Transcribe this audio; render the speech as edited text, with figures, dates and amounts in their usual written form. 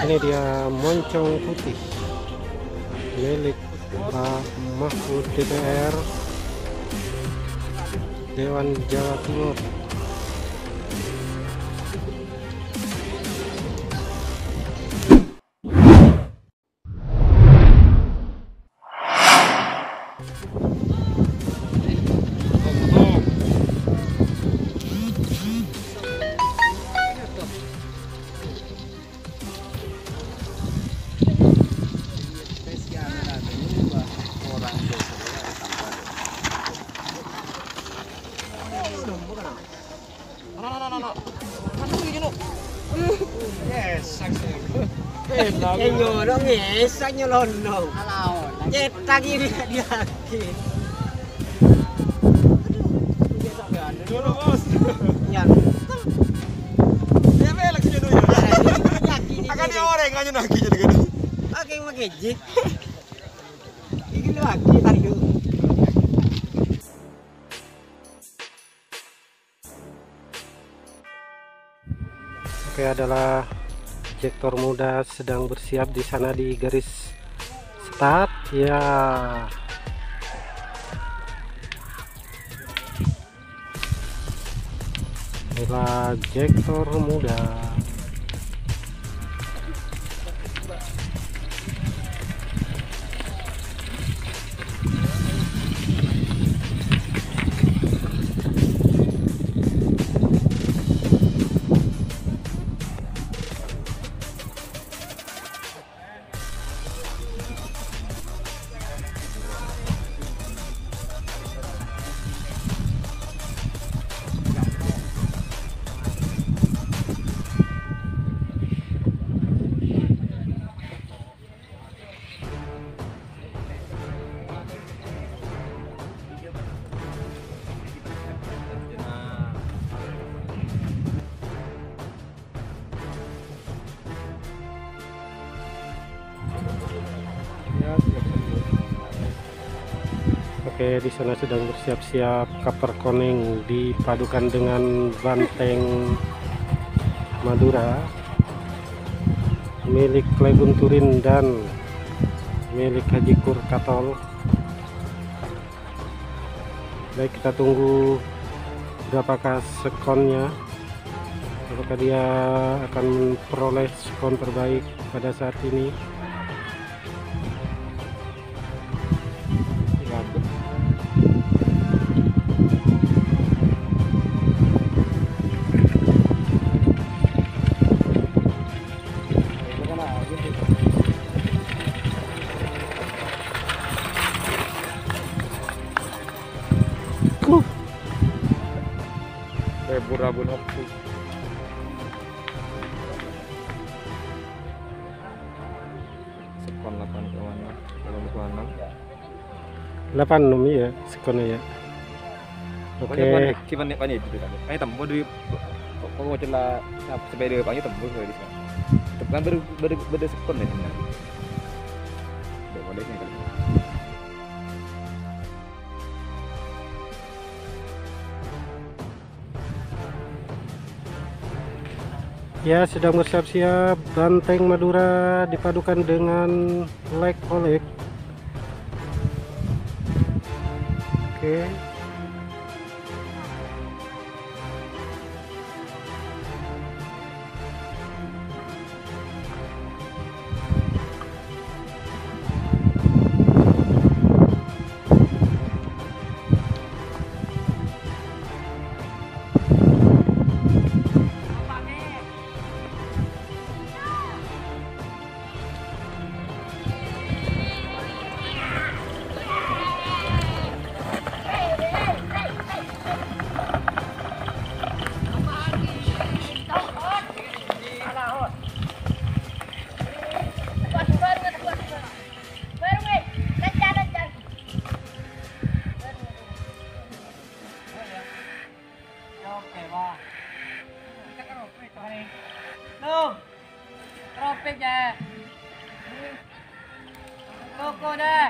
Ini dia moncong putih milik Pak Mahfud DPR Dewan Jawa Timur. Nyolong ngesak nyelonong. Cetak ini dia lagi. Dulu bos. Ya. Dia belak sini dulu. Akan dia orang aja lagi jadi gitu. Oke magejik. Ini lagi tadi. Oke, adalah injektor muda sedang bersiap di sana di garis start ya. Inilah injektor muda. Oke, di sana sedang bersiap-siap kapter koning dipadukan dengan banteng Madura milik Legun Turin dan milik Haji Kur Katol. Baik, kita tunggu berapakah sekonnya, apakah dia akan memperoleh skon terbaik pada saat ini. Rabun waktu. Sekon 8 ke mana? 8 numi ya sekonnya ya. Oke. Kiman nih panjang itu kan. Ay tempo dari pokok celah sepeda panjang tempo di sana. Tekan ber sekon ya sebenarnya. Boleh kan. Ya, sedang bersiap-siap banteng Madura dipadukan dengan leg olek. Oke. Tropik ya. Koko dah.